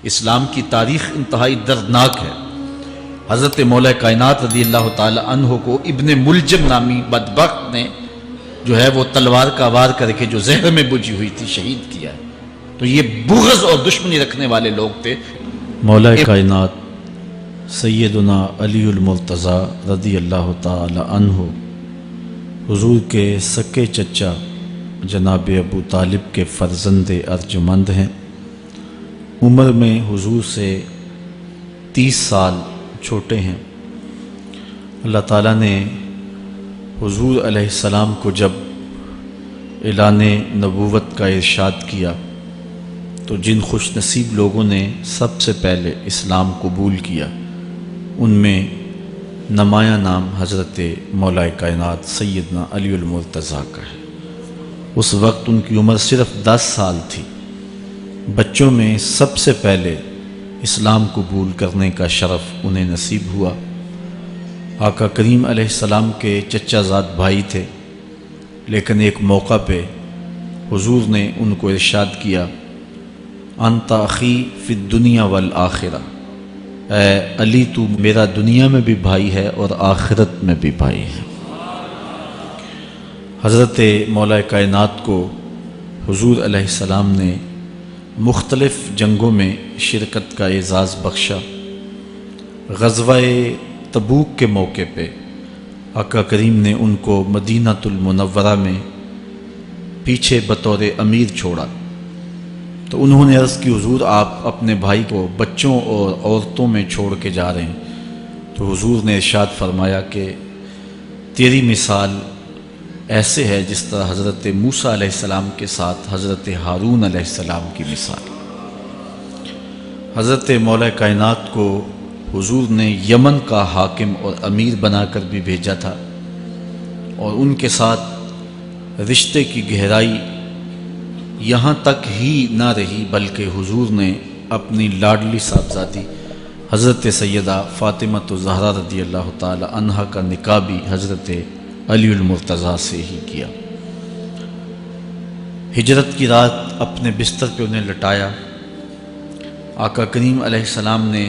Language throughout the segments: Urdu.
اسلام کی تاریخ انتہائی دردناک ہے۔ حضرت مولا کائنات رضی اللہ تعالی عنہ کو ابن ملجم نامی بدبخت نے جو ہے وہ تلوار کا وار کر کے جو زہر میں بجھی ہوئی تھی شہید کیا ہے۔ تو یہ بغض اور دشمنی رکھنے والے لوگ تھے۔ مولا کائنات سیدنا علی المرتضیٰ رضی اللہ تعالی عنہ حضور کے سکے چچا جناب ابو طالب کے فرزند ارجمند ہیں۔ عمر میں حضور سے 30 سال چھوٹے ہیں۔ اللہ تعالیٰ نے حضور علیہ السلام کو جب اعلان نبوت کا ارشاد کیا تو جن خوش نصیب لوگوں نے سب سے پہلے اسلام قبول کیا ان میں نمایاں نام حضرت مولا کائنات سیدنا علی المرتضیٰ کا ہے۔ اس وقت ان کی عمر صرف 10 سال تھی۔ بچوں میں سب سے پہلے اسلام قبول کرنے کا شرف انہیں نصیب ہوا۔ آقا کریم علیہ السلام کے چچا زاد بھائی تھے، لیکن ایک موقع پہ حضور نے ان کو ارشاد کیا، انت اخی فی الدنیا والآخرہ، اے علی تو میرا دنیا میں بھی بھائی ہے اور آخرت میں بھی بھائی ہے۔ حضرت مولا کائنات کو حضور علیہ السلام نے مختلف جنگوں میں شرکت کا اعزاز بخشا۔ غزوہ تبوک کے موقع پہ آقا کریم نے ان کو مدینۃ المنورہ میں پیچھے بطور امیر چھوڑا، تو انہوں نے عرض کی، حضور آپ اپنے بھائی کو بچوں اور عورتوں میں چھوڑ کے جا رہے ہیں۔ تو حضور نے ارشاد فرمایا کہ تیری مثال ایسے ہے جس طرح حضرت موسیٰ علیہ السلام کے ساتھ حضرت ہارون علیہ السلام کی مثال۔ حضرت مولا کائنات کو حضور نے یمن کا حاکم اور امیر بنا کر بھی بھیجا تھا، اور ان کے ساتھ رشتے کی گہرائی یہاں تک ہی نہ رہی بلکہ حضور نے اپنی لاڈلی صاحبزادی حضرت سیدہ فاطمہ الزہرا رضی اللہ تعالی عنہا کا نکاح بھی حضرت علی المرتضیٰ سے ہی کیا۔ ہجرت کی رات اپنے بستر پہ انہیں لٹایا۔ آقا کریم علیہ السلام نے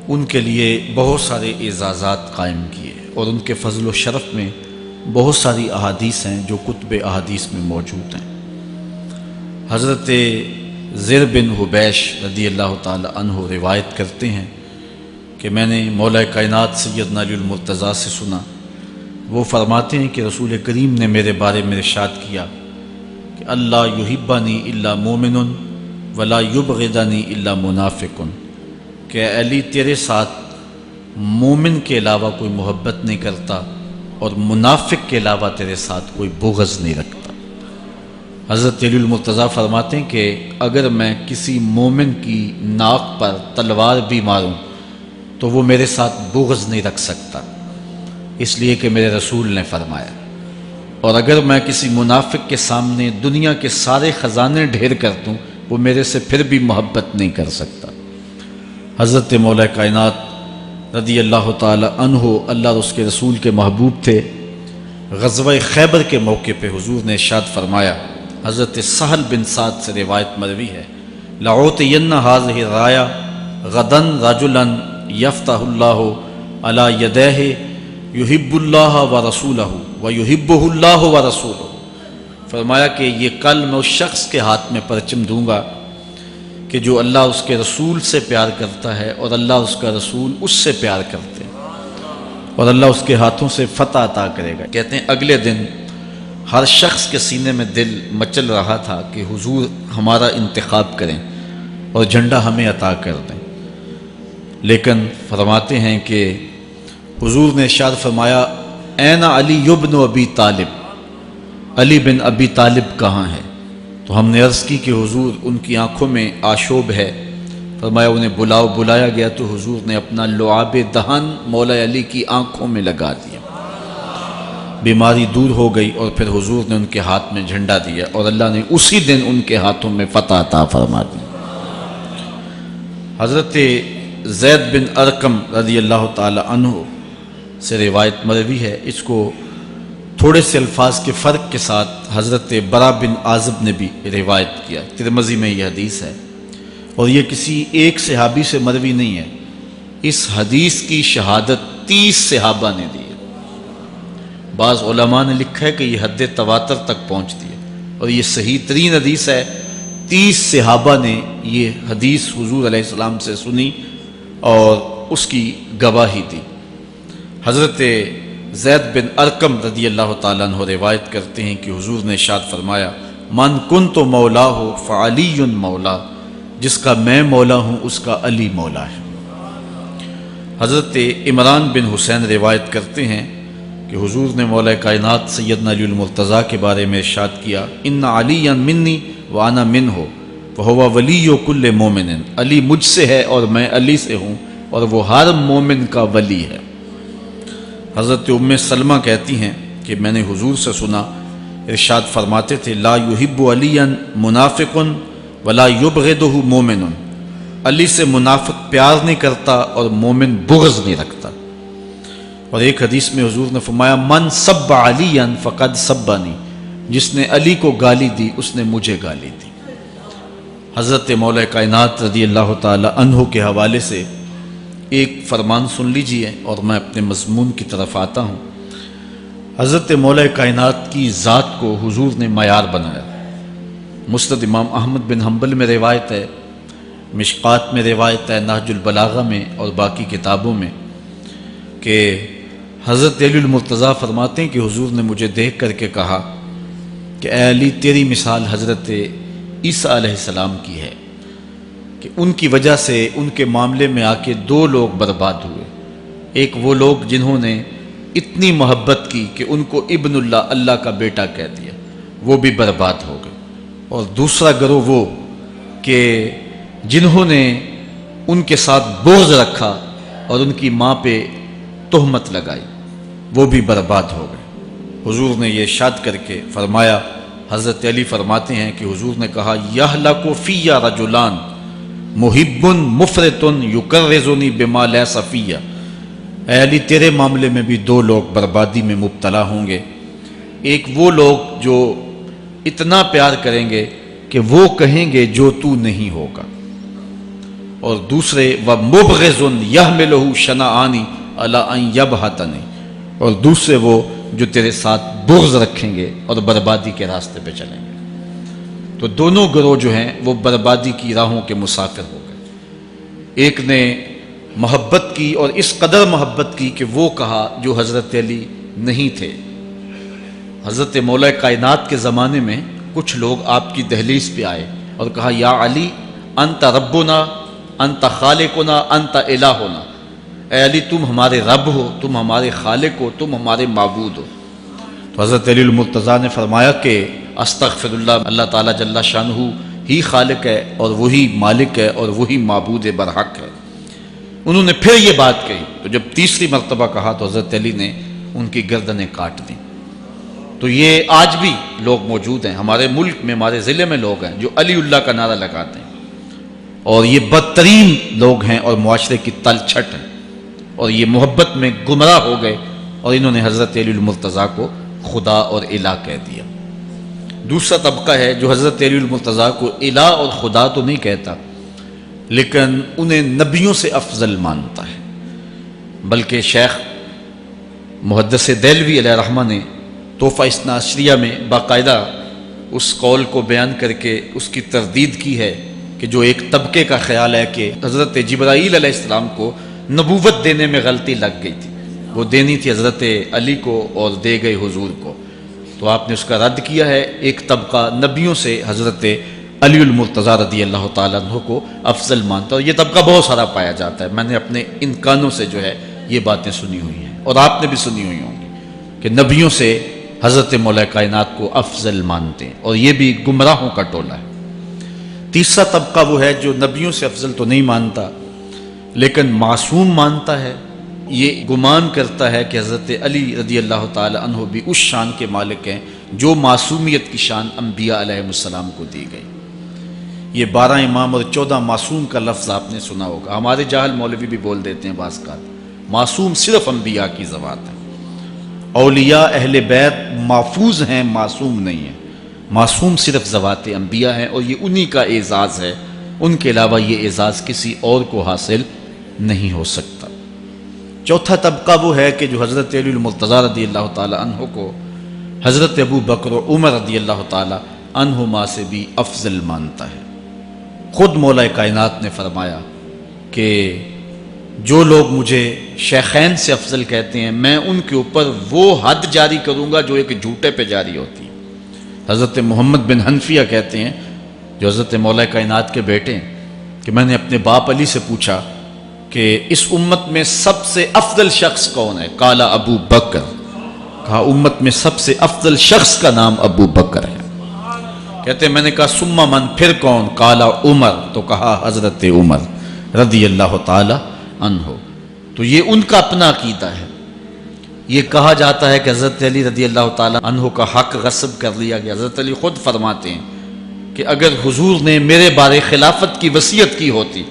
ان کے لیے بہت سارے اعزازات قائم کیے، اور ان کے فضل و شرف میں بہت ساری احادیث ہیں جو کتب احادیث میں موجود ہیں۔ حضرت زر بن حبیش رضی اللہ تعالی عنہ روایت کرتے ہیں کہ میں نے مولا کائنات سیدنا علی المرتضیٰ سے سنا، وہ فرماتے ہیں کہ رسول کریم نے میرے بارے میں ارشاد کیا کہ اللہ یحبنی الا مومن ولا یبغضنی الا منافق، کہ علی تیرے ساتھ مومن کے علاوہ کوئی محبت نہیں کرتا اور منافق کے علاوہ تیرے ساتھ کوئی بغض نہیں رکھتا۔ حضرت علی المرتضیٰ فرماتے ہیں کہ اگر میں کسی مومن کی ناک پر تلوار بھی ماروں تو وہ میرے ساتھ بغض نہیں رکھ سکتا، اس لیے کہ میرے رسول نے فرمایا، اور اگر میں کسی منافق کے سامنے دنیا کے سارے خزانے ڈھیر کر دوں وہ میرے سے پھر بھی محبت نہیں کر سکتا۔ حضرت مولا کائنات رضی اللہ تعالی عنہ اللہ اور اس کے رسول کے محبوب تھے۔ غزوہ خیبر کے موقع پہ حضور نے ارشاد فرمایا، حضرت سہل بن سعد سے روایت مروی ہے، لَأُعْطِيَنَّ هَذِهِ الرَّايَةَ غَدًا رَجُلًا يَفْتَحُ اللَّهُ عَلَى يَدَيْهِ يُحِبُّ اللَّهَ وَرَسُولَهُ وَيُحِبُّهُ اللَّهُ وَرَسُولُهُ۔ فرمایا کہ یہ کل میں اس شخص کے ہاتھ میں پرچم دوں گا کہ جو اللہ اس کے رسول سے پیار کرتا ہے اور اللہ اس کا رسول اس سے پیار کرتے ہیں، اور اللہ اس کے ہاتھوں سے فتح عطا کرے گا۔ کہتے ہیں اگلے دن ہر شخص کے سینے میں دل مچل رہا تھا کہ حضور ہمارا انتخاب کریں اور جھنڈا ہمیں عطا کر دیں، لیکن فرماتے ہیں کہ حضور نے ارشاد فرمایا، این علی بن ابی طالب، علی بن ابی طالب کہاں ہے؟ تو ہم نے عرض کی کہ حضور ان کی آنکھوں میں آشوب ہے۔ فرمایا انہیں بلاؤ۔ بلایا گیا تو حضور نے اپنا لعاب دہن مولا علی کی آنکھوں میں لگا دیا، بیماری دور ہو گئی، اور پھر حضور نے ان کے ہاتھ میں جھنڈا دیا اور اللہ نے اسی دن ان کے ہاتھوں میں فتح عطا فرما دی۔ حضرت زید بن ارقم رضی اللہ تعالی عنہ سے روایت مروی ہے، اس کو تھوڑے سے الفاظ کے فرق کے ساتھ حضرت برا بن عازب نے بھی روایت کیا، ترمذی میں یہ حدیث ہے۔ اور یہ کسی ایک صحابی سے مروی نہیں ہے، اس حدیث کی شہادت 30 صحابہ نے دی ہے۔ بعض علماء نے لکھا ہے کہ یہ حد تواتر تک پہنچتی ہے، اور یہ صحیح ترین حدیث ہے۔ 30 صحابہ نے یہ حدیث حضور علیہ السلام سے سنی اور اس کی گواہی دی۔ حضرت زید بن ارقم رضی اللہ تعالیٰ عنہ روایت کرتے ہیں کہ حضور نے ارشاد فرمایا، من کنت مولا ہو فعلی مولا، جس کا میں مولا ہوں اس کا علی مولا ہے۔ حضرت عمران بن حسین روایت کرتے ہیں کہ حضور نے مولا کائنات سیدنا علی المرتضیٰ کے بارے میں ارشاد کیا، ان علی منی وانا منہ فہو ولی کل مومن، علی مجھ سے ہے اور میں علی سے ہوں، اور وہ ہر مومن کا ولی ہے۔ حضرت ام سلمہ کہتی ہیں کہ میں نے حضور سے سنا، ارشاد فرماتے تھے، لا یحب علی منافق ولا یبغضہ مومن، علی سے منافق پیار نہیں کرتا اور مومن بغض نہیں رکھتا۔ اور ایک حدیث میں حضور نے فرمایا، من سب علی فقد سبنی، جس نے علی کو گالی دی اس نے مجھے گالی دی۔ حضرت مولا کائنات رضی اللہ تعالی عنہ کے حوالے سے ایک فرمان سن لیجئے اور میں اپنے مضمون کی طرف آتا ہوں۔ حضرت مولا کائنات کی ذات کو حضور نے معیار بنایا۔ مسند امام احمد بن حنبل میں روایت ہے، مشکات میں روایت ہے، نہج البلاغہ میں اور باقی کتابوں میں، کہ حضرت علی المرتضیٰ فرماتے ہیں کہ حضور نے مجھے دیکھ کر کے کہا کہ اے علی، تیری مثال حضرت عیسیٰ علیہ السلام کی ہے کہ ان کی وجہ سے ان کے معاملے میں آ کے 2 لوگ برباد ہوئے۔ ایک وہ لوگ جنہوں نے اتنی محبت کی کہ ان کو ابن اللہ، اللہ کا بیٹا کہہ دیا، وہ بھی برباد ہو گئے، اور دوسرا گروہ وہ کہ جنہوں نے ان کے ساتھ بغض رکھا اور ان کی ماں پہ تہمت لگائی، وہ بھی برباد ہو گئے۔ حضور نے یہ ارشاد کر کے فرمایا، حضرت علی فرماتے ہیں کہ حضور نے کہا، یہلک فی رجلان محب مفرط یکرزنی بما لیس فی، اے علی تیرے معاملے میں بھی 2 لوگ بربادی میں مبتلا ہوں گے۔ ایک وہ لوگ جو اتنا پیار کریں گے کہ وہ کہیں گے جو تو نہیں ہوگا، اور دوسرے ومبغض یحملہ شنآنی علی ان یبہتنی، اور دوسرے وہ جو تیرے ساتھ بغض رکھیں گے اور بربادی کے راستے پہ چلیں گے۔ تو دونوں گروہ جو ہیں وہ بربادی کی راہوں کے مسافر ہو گئے۔ ایک نے محبت کی اور اس قدر محبت کی کہ وہ کہا جو حضرت علی نہیں تھے۔ حضرت مولا کائنات کے زمانے میں کچھ لوگ آپ کی دہلیز پہ آئے اور کہا، یا علی انت ربنا انت خالقنا انت الہنا، اے علی تم ہمارے رب ہو، تم ہمارے خالق ہو، تم ہمارے معبود ہو۔ تو حضرت علی المرتضیٰ نے فرمایا کہ استغفر اللہ، اللہ تعالیٰ جل شانہ ہی خالق ہے اور وہی مالک ہے اور وہی معبود برحق ہے۔ انہوں نے پھر یہ بات کہی، تو جب تیسری مرتبہ کہا تو حضرت علی نے ان کی گردنیں کاٹ دیں۔ تو یہ آج بھی لوگ موجود ہیں ہمارے ملک میں، ہمارے ضلع میں لوگ ہیں جو علی اللہ کا نعرہ لگاتے ہیں، اور یہ بدترین لوگ ہیں اور معاشرے کی تل چھٹ ہیں، اور یہ محبت میں گمراہ ہو گئے اور انہوں نے حضرت علی المرتضیٰ کو خدا اور الہ کہہ دیا۔ دوسرا طبقہ ہے جو حضرت علی المرتضیٰ کو الہ اور خدا تو نہیں کہتا، لیکن انہیں نبیوں سے افضل مانتا ہے۔ بلکہ شیخ محدث دہلوی علیہ رحمہ نے تحفہ اثنا عشریہ میں باقاعدہ اس قول کو بیان کر کے اس کی تردید کی ہے کہ جو ایک طبقے کا خیال ہے کہ حضرت جبرائیل علیہ السلام کو نبوت دینے میں غلطی لگ گئی تھی، وہ دینی تھی حضرت علی کو اور دے گئے حضور کو، تو آپ نے اس کا رد کیا ہے۔ ایک طبقہ نبیوں سے حضرت علی المرتضیٰ رضی اللہ تعالیٰ عنہ کو افضل مانتا ہے، اور یہ طبقہ بہت سارا پایا جاتا ہے۔ میں نے اپنے ان کانوں سے جو ہے یہ باتیں سنی ہوئی ہیں، اور آپ نے بھی سنی ہوئی ہوں گی کہ نبیوں سے حضرت مولا کائنات کو افضل مانتے ہیں، اور یہ بھی گمراہوں کا ٹولہ ہے۔ تیسرا طبقہ وہ ہے جو نبیوں سے افضل تو نہیں مانتا لیکن معصوم مانتا ہے، یہ گمان کرتا ہے کہ حضرت علی رضی اللہ تعالی عنہ بھی اس شان کے مالک ہیں جو معصومیت کی شان انبیاء علیہ السلام کو دی گئی۔ یہ 12 امام اور 14 معصوم کا لفظ آپ نے سنا ہوگا، ہمارے جاہل مولوی بھی بول دیتے ہیں بعض کا، معصوم صرف انبیاء کی ذوات ہے۔ اولیاء اہل بیت محفوظ ہیں، معصوم نہیں ہیں، معصوم صرف ذوات انبیاء ہیں، اور یہ انہی کا اعزاز ہے ان کے علاوہ یہ اعزاز کسی اور کو حاصل نہیں ہو سکتا۔ چوتھا طبقہ وہ ہے کہ جو حضرت علی المرتضیٰ رضی اللہ تعالی عنہ کو حضرت ابو بکر و عمر رضی اللہ تعالی عنہما سے بھی افضل مانتا ہے۔ خود مولا کائنات نے فرمایا کہ جو لوگ مجھے شیخین سے افضل کہتے ہیں میں ان کے اوپر وہ حد جاری کروں گا جو ایک جھوٹے پہ جاری ہوتی ہے۔ حضرت محمد بن حنفیہ کہتے ہیں جو حضرت مولا کائنات کے بیٹے ہیں کہ میں نے اپنے باپ علی سے پوچھا کہ اس امت میں سب سے افضل شخص کون ہے؟ قال ابو بکر، کہا امت میں سب سے افضل شخص کا نام ابو بکر ہے۔ کہتے ہیں میں نے کہا ثم من، پھر کون؟ قال عمر، تو کہا حضرت عمر رضی اللہ تعالی عنہ۔ تو یہ ان کا اپنا عقیدہ ہے۔ یہ کہا جاتا ہے کہ حضرت علی رضی اللہ تعالی عنہ کا حق غصب کر لیا گیا۔ حضرت علی خود فرماتے ہیں کہ اگر حضور نے میرے بارے خلافت کی وصیت کی ہوتی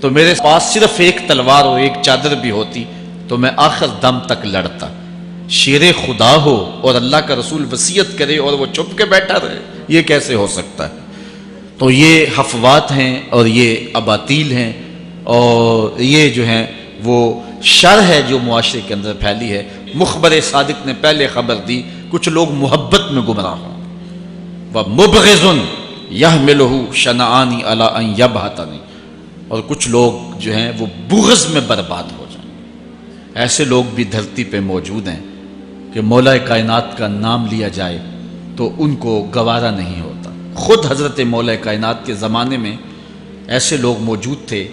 تو میرے پاس صرف ایک تلوار اور ایک چادر بھی ہوتی تو میں آخر دم تک لڑتا۔ شیر خدا ہو اور اللہ کا رسول وصیت کرے اور وہ چھپ کے بیٹھا رہے، یہ کیسے ہو سکتا ہے؟ تو یہ حفوات ہیں اور یہ اباطیل ہیں اور یہ جو ہیں وہ شر ہے جو معاشرے کے اندر پھیلی ہے۔ مخبر صادق نے پہلے خبر دی کچھ لوگ محبت میں گمراہ ہوں، وَمُبْغِضٌ يَحْمِلُهُ شَنَآنِ عَلَىٰ أَن يَبْهَتَنِ، اور کچھ لوگ جو ہیں وہ بغض میں برباد ہو جائیں گے۔ ایسے لوگ بھی دھرتی پہ موجود ہیں کہ مولا کائنات کا نام لیا جائے تو ان کو گوارا نہیں ہوتا۔ خود حضرت مولا کائنات کے زمانے میں ایسے لوگ موجود تھے،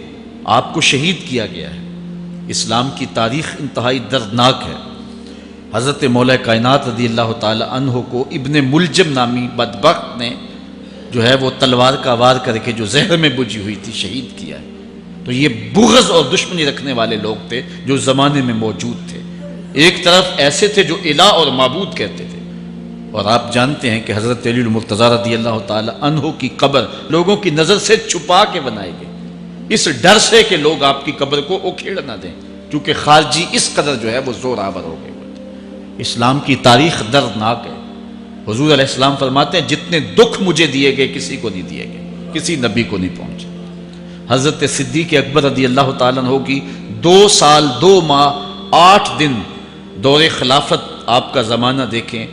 آپ کو شہید کیا گیا ہے۔ اسلام کی تاریخ انتہائی دردناک ہے۔ حضرت مولا کائنات رضی اللہ تعالی عنہ کو ابن ملجم نامی بدبخت نے جو ہے وہ تلوار کا وار کر کے جو زہر میں بجھی ہوئی تھی شہید کیا ہے۔ تو یہ بغض اور دشمنی رکھنے والے لوگ تھے جو زمانے میں موجود تھے۔ ایک طرف ایسے تھے جو الہ اور معبود کہتے تھے، اور آپ جانتے ہیں کہ حضرت علی المرتضیٰ رضی اللہ تعالی عنہ کی قبر لوگوں کی نظر سے چھپا کے بنائی گئی، اس ڈر سے کہ لوگ آپ کی قبر کو اکھیڑ نہ دیں، کیونکہ خارجی اس قدر جو ہے وہ زور آور ہو گئے۔ اسلام کی تاریخ دردناک ہے۔ حضور علیہ السلام فرماتے ہیں جتنے دکھ مجھے دیے گئے کسی کو نہیں دیے گئے، کسی نبی کو نہیں پہنچے۔ حضرت صدیق اکبر رضی اللہ تعالیٰ عنہ کی 2 سال 2 ماہ 8 دن دور خلافت آپ کا زمانہ دیکھیں،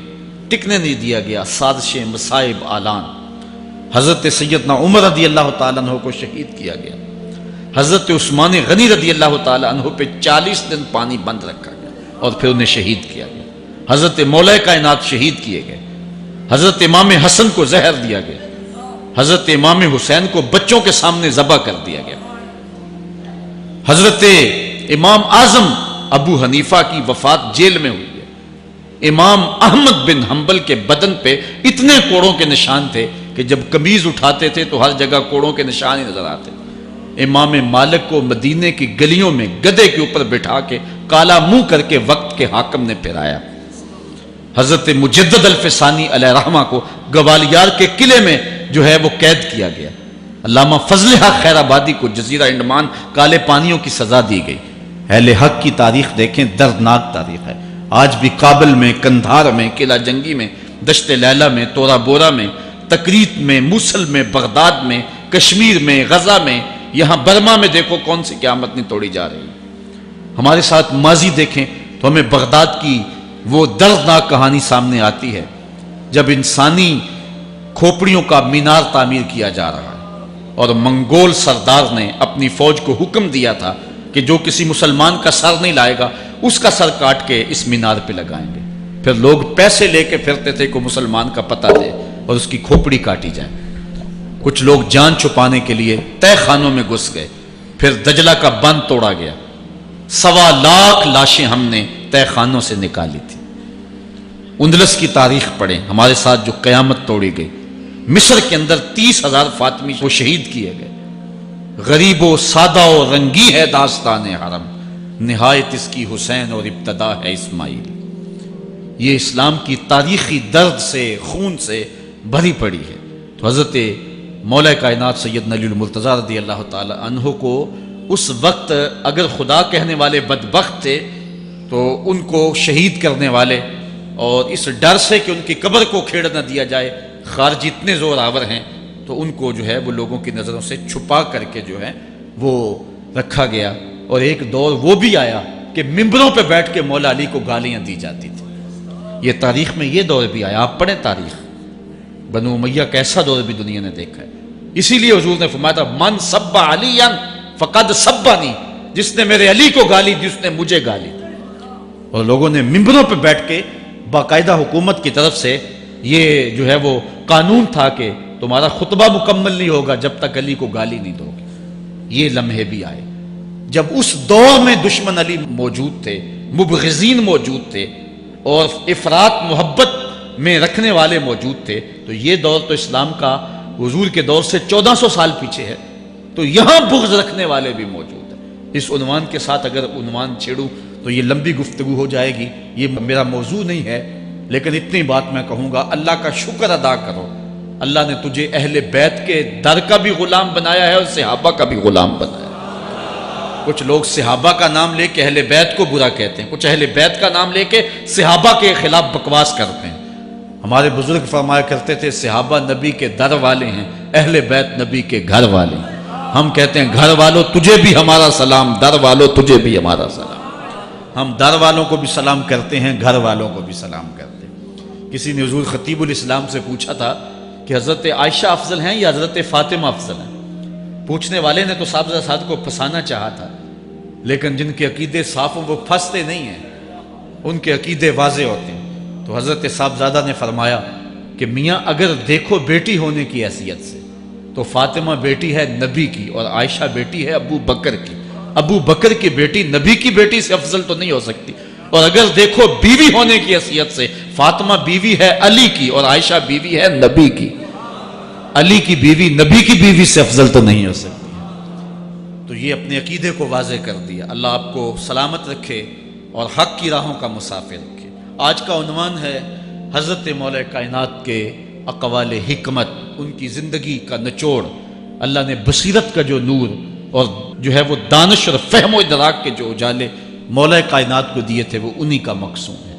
ٹکنے نہیں دیا گیا، سازشیں، مصائب، اعلان۔ حضرت سیدنا عمر رضی اللہ تعالیٰ عنہ کو شہید کیا گیا۔ حضرت عثمان غنی رضی اللہ تعالیٰ عنہ پہ 40 دن پانی بند رکھا گیا اور پھر انہیں شہید کیا گیا۔ حضرت مولا کائنات شہید کیے گئے۔ حضرت امام حسن کو زہر دیا گیا۔ حضرت امام حسین کو بچوں کے سامنے ذبح کر دیا گیا۔ حضرت امام اعظم ابو حنیفہ کی وفات جیل میں ہوئی ہے۔ امام احمد بن حنبل کے بدن پہ اتنے کوڑوں کے نشان تھے کہ جب قمیض اٹھاتے تھے تو ہر جگہ کوڑوں کے نشان ہی نظر آتے۔ امام مالک کو مدینے کی گلیوں میں گدھے کے اوپر بٹھا کے کالا منہ کر کے وقت کے حاکم نے پھرایا۔ حضرت مجدد الفسانی علیہ رحمہ کو گوالیار کے قلعے میں جو ہے وہ قید کیا گیا۔ علامہ فضل حق خیر آبادی کو جزیرہ انڈمان کالے پانیوں کی سزا دی گئی۔ اہل حق کی تاریخ دیکھیں، دردناک تاریخ ہے۔ آج بھی کابل میں، کندھار میں، قلعہ جنگی میں، دشت لیلہ میں، تورا بورا میں، تکریت میں، موصل میں، بغداد میں، کشمیر میں، غزہ میں، یہاں برما میں دیکھو کون سی قیامت نہیں توڑی جا رہی۔ ہمارے ساتھ ماضی دیکھیں تو ہمیں بغداد کی وہ دردناک کہانی سامنے آتی ہے جب انسانی کھوپڑیوں کا مینار تعمیر کیا جا رہا ہے اور منگول سردار نے اپنی فوج کو حکم دیا تھا کہ جو کسی مسلمان کا سر نہیں لائے گا اس کا سر کاٹ کے اس مینار پہ لگائیں گے۔ پھر لوگ پیسے لے کے پھرتے تھے کہ مسلمان کا پتہ دے اور اس کی کھوپڑی کاٹی جائے۔ کچھ لوگ جان چھپانے کے لیے تہہ خانوں میں گھس گئے۔ پھر دجلہ کا بند توڑا گیا، 1.25 لاکھ لاشیں ہم نے تہہ خانوں سے نکالی تھی۔ اندلس کی تاریخ پڑھیں، ہمارے ساتھ جو قیامت توڑی گئی۔ مصر کے اندر 30,000 فاطمی کو شہید کیے گئے۔ غریب و سادہ و رنگی ہے داستان حرم، نہایت اس کی حسین اور ابتدا ہے اسماعیل۔ یہ اسلام کی تاریخی درد سے، خون سے بھری پڑی ہے۔ تو حضرت مولا کائنات سیدنا علی المرتضیٰ رضی اللہ تعالی عنہ کو اس وقت اگر خدا کہنے والے بدبخت تھے تو ان کو شہید کرنے والے اور اس ڈر سے کہ ان کی قبر کو کھیڑ نہ دیا جائے خارجی اتنے زور آور ہیں، تو ان کو جو ہے وہ لوگوں کی نظروں سے چھپا کر کے جو ہے وہ رکھا گیا، اور ایک دور وہ بھی آیا کہ ممبروں پہ بیٹھ کے مولا علی کو گالیاں دی جاتی تھی۔ یہ تاریخ میں یہ دور بھی آیا، آپ پڑھیں تاریخ، بنو امیہ کا ایسا دور بھی دنیا نے دیکھا ہے۔ اسی لیے حضور نے فرمایا تھا من سب علی فقد سبانی، جس نے میرے علی کو گالی دی اس نے مجھے گالی دی۔ اور لوگوں نے ممبروں پہ بیٹھ کے باقاعدہ حکومت کی طرف سے یہ جو ہے وہ قانون تھا کہ تمہارا خطبہ مکمل نہیں ہوگا جب تک علی کو گالی نہیں دو گے۔ یہ لمحے بھی آئے جب اس دور میں دشمن علی موجود تھے، مبغضین موجود تھے، اور افراط محبت میں رکھنے والے موجود تھے۔ تو یہ دور تو اسلام کا حضور کے دور سے 1400 سال پیچھے ہے، تو یہاں بغض رکھنے والے بھی موجود ہیں۔ اس عنوان کے ساتھ اگر عنوان چھیڑوں تو یہ لمبی گفتگو ہو جائے گی، یہ میرا موضوع نہیں ہے، لیکن اتنی بات میں کہوں گا، اللہ کا شکر ادا کرو، اللہ نے تجھے اہل بیت کے در کا بھی غلام بنایا ہے اور صحابہ کا بھی غلام بنایا ہے۔ کچھ لوگ صحابہ کا نام لے کے اہل بیت کو برا کہتے ہیں، کچھ اہل بیت کا نام لے کے صحابہ کے خلاف بکواس کرتے ہیں۔ ہمارے بزرگ فرمایا کرتے تھے صحابہ نبی کے در والے ہیں، اہل بیت نبی کے گھر والے ہیں۔ ہم کہتے ہیں گھر والوں تجھے بھی ہمارا سلام، در والوں تجھے بھی ہمارا سلام۔ ہم در والوں کو بھی سلام کرتے ہیں، گھر والوں کو بھی سلام کرتے ہیں۔ کسی نے حضور خطیب الاسلام سے پوچھا تھا کہ حضرت عائشہ افضل ہیں یا حضرت فاطمہ افضل ہیں؟ پوچھنے والے نے تو صاحبزادہ سعد کو پھنسانا چاہا تھا، لیکن جن کے عقیدے صاف ہیں وہ پھنستے نہیں ہیں، ان کے عقیدے واضح ہوتے ہیں۔ تو حضرت صاحبزادہ نے فرمایا کہ میاں اگر دیکھو بیٹی ہونے کی حیثیت سے تو فاطمہ بیٹی ہے نبی کی اور عائشہ بیٹی ہے ابو بکر کی۔ ابو بکر کی بیٹی نبی کی بیٹی سے افضل تو نہیں ہو سکتی، اور اگر دیکھو بیوی ہونے کی حیثیت سے فاطمہ بیوی ہے علی کی اور عائشہ بیوی ہے نبی کی، علی کی بیوی نبی کی بیوی سے افضل تو نہیں ہو سکتی۔ تو یہ اپنے عقیدے کو واضح کر دیا۔ اللہ آپ کو سلامت رکھے اور حق کی راہوں کا مسافر رکھے۔ آج کا عنوان ہے حضرت مولا کائنات کے اقوال حکمت، ان کی زندگی کا نچوڑ۔ اللہ نے بصیرت کا جو نور اور جو ہے وہ دانش اور فہم و ادراک کے جو اجالے مولا کائنات کو دیے تھے وہ انہی کا مقصود ہے۔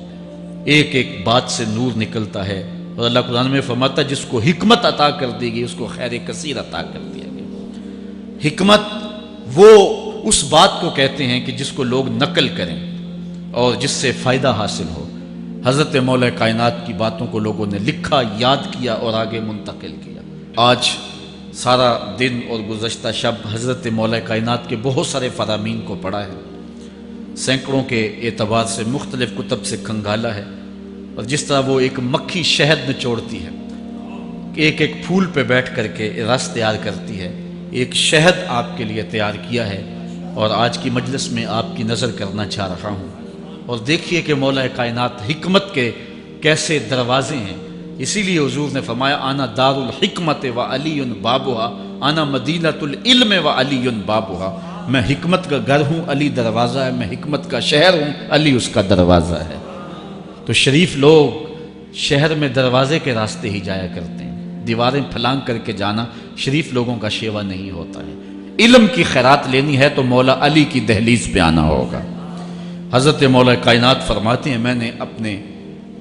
ایک ایک بات سے نور نکلتا ہے، اور اللہ قرآن میں فرماتا ہے جس کو حکمت عطا کر دی گئی اس کو خیر کثیر عطا کر دیا گیا۔ حکمت وہ اس بات کو کہتے ہیں کہ جس کو لوگ نقل کریں اور جس سے فائدہ حاصل ہو۔ حضرت مولا کائنات کی باتوں کو لوگوں نے لکھا، یاد کیا اور آگے منتقل کیا۔ آج سارا دن اور گزشتہ شب حضرت مولا کائنات کے بہت سارے فرامین کو پڑھا ہے، سینکڑوں کے اعتبار سے مختلف کتب سے کھنگالا ہے، اور جس طرح وہ ایک مکھی شہد نچوڑتی ہے، ایک ایک پھول پہ بیٹھ کر کے رس تیار کرتی ہے، ایک شہد آپ کے لیے تیار کیا ہے، اور آج کی مجلس میں آپ کی نظر کرنا چاہ رہا ہوں۔ اور دیکھیے کہ مولا کائنات حکمت کے کیسے دروازے ہیں۔ اسی لیے حضور نے فرمایا آنا دار الحکمت و علی بابھا، آنا مدینۃ العلم و علی بابھا، میں حکمت کا گھر ہوں، علی دروازہ ہے، میں حکمت کا شہر ہوں، علی اس کا دروازہ ہے۔ تو شریف لوگ شہر میں دروازے کے راستے ہی جایا کرتے ہیں، دیواریں پھلانگ کر کے جانا شریف لوگوں کا شیوا نہیں ہوتا ہے۔ علم کی خیرات لینی ہے تو مولا علی کی دہلیز پہ آنا ہوگا۔ حضرت مولا کائنات فرماتے ہیں میں نے اپنے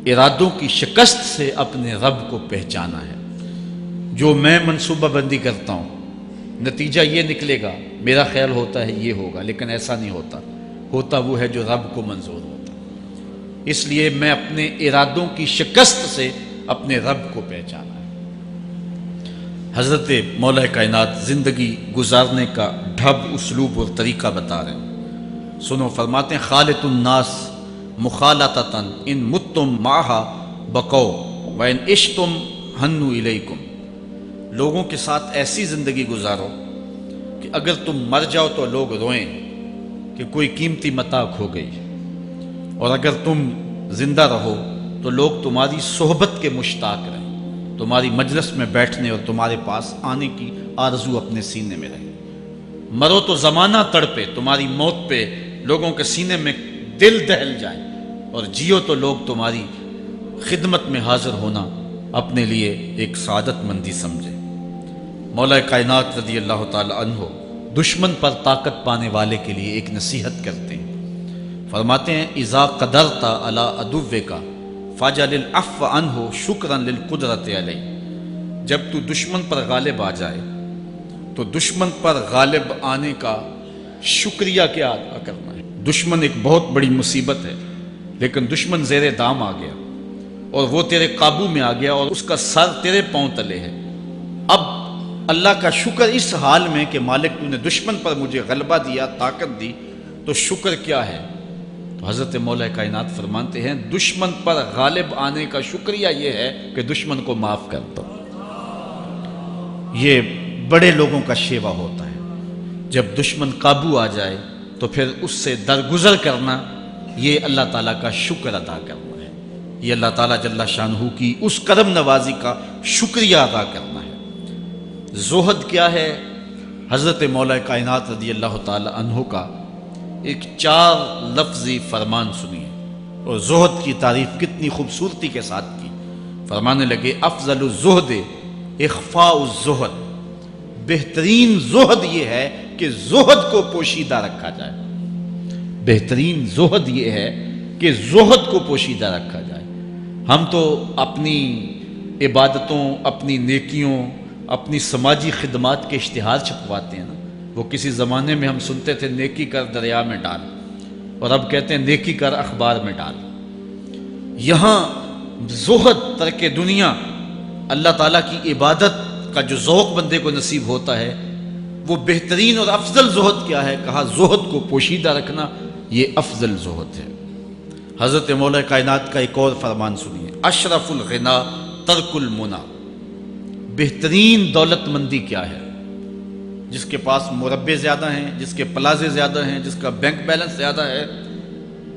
ارادوں کی شکست سے اپنے رب کو پہچانا ہے۔ جو میں منصوبہ بندی کرتا ہوں نتیجہ یہ نکلے گا، میرا خیال ہوتا ہے یہ ہوگا، لیکن ایسا نہیں ہوتا، ہوتا وہ ہے جو رب کو منظور ہوتا۔ اس لیے میں اپنے ارادوں کی شکست سے اپنے رب کو پہچانا ہے۔ حضرت مولا کائنات زندگی گزارنے کا ڈھب، اسلوب اور طریقہ بتا رہے ہیں۔ سنو، فرماتے ہیں خالط الناس مخالطتاً ان متم معہا بقو وان عشتم ہنو الیکم، لوگوں کے ساتھ ایسی زندگی گزارو کہ اگر تم مر جاؤ تو لوگ روئیں کہ کوئی قیمتی متاع کھو گئی، اور اگر تم زندہ رہو تو لوگ تمہاری صحبت کے مشتاق رہیں، تمہاری مجلس میں بیٹھنے اور تمہارے پاس آنے کی آرزو اپنے سینے میں رہے۔ مرو تو زمانہ تڑپے، تمہاری موت پہ لوگوں کے سینے میں دل دہل جائیں، اور جیو تو لوگ تمہاری خدمت میں حاضر ہونا اپنے لیے ایک سعادت مندی سمجھے۔ مولا کائنات رضی اللہ تعالی عنہ دشمن پر طاقت پانے والے کے لیے ایک نصیحت کرتے ہیں، فرماتے ہیں اذا قدرت علی عدوک فاجعل العفو عنہ شکرا للقدرت علیہ، جب تو دشمن پر غالب آ جائے تو دشمن پر غالب آنے کا شکریہ کیا ادا کرنا ہے۔ دشمن ایک بہت بڑی مصیبت ہے، لیکن دشمن زیر دام آ گیا اور وہ تیرے قابو میں آ گیا اور اس کا سر تیرے پاؤں تلے ہے۔ اب اللہ کا شکر اس حال میں کہ مالک تو نے دشمن پر مجھے غلبہ دیا، طاقت دی، تو شکر کیا ہے؟ تو حضرت مولا کائنات فرماتے ہیں دشمن پر غالب آنے کا شکریہ یہ ہے کہ دشمن کو معاف کر دو۔ یہ بڑے لوگوں کا شیوا ہوتا ہے، جب دشمن قابو آ جائے تو پھر اس سے درگزر کرنا، یہ اللہ تعالیٰ کا شکر ادا کرنا ہے، یہ اللہ تعالیٰ جل شانہ کی اس کرم نوازی کا شکریہ ادا کرنا ہے۔ زہد کیا ہے؟ حضرت مولا کائنات رضی اللہ تعالی عنہ کا ایک 4 لفظی فرمان سنیے، اور زہد کی تعریف کتنی خوبصورتی کے ساتھ کی۔ فرمانے لگے افضل الزہد اخفاء الزہد، بہترین زہد یہ ہے کہ زہد کو پوشیدہ رکھا جائے، بہترین زہد یہ ہے کہ زہد کو پوشیدہ رکھا جائے۔ ہم تو اپنی عبادتوں، اپنی نیکیوں، اپنی سماجی خدمات کے اشتہار چھپواتے ہیں نا۔ وہ کسی زمانے میں ہم سنتے تھے نیکی کر دریا میں ڈال، اور اب کہتے ہیں نیکی کر اخبار میں ڈال۔ یہاں زہد، ترک دنیا، اللہ تعالیٰ کی عبادت کا جو ذوق بندے کو نصیب ہوتا ہے، وہ بہترین اور افضل زہد کیا ہے؟ کہا زہد کو پوشیدہ رکھنا، یہ افضل زہد ہے۔ حضرت مولا کائنات کا ایک اور فرمان سنیے، اشرف الغنا ترک المنا، بہترین دولت مندی کیا ہے؟ جس کے پاس مربے زیادہ ہیں، جس کے پلازے زیادہ ہیں، جس کا بینک بیلنس زیادہ ہے،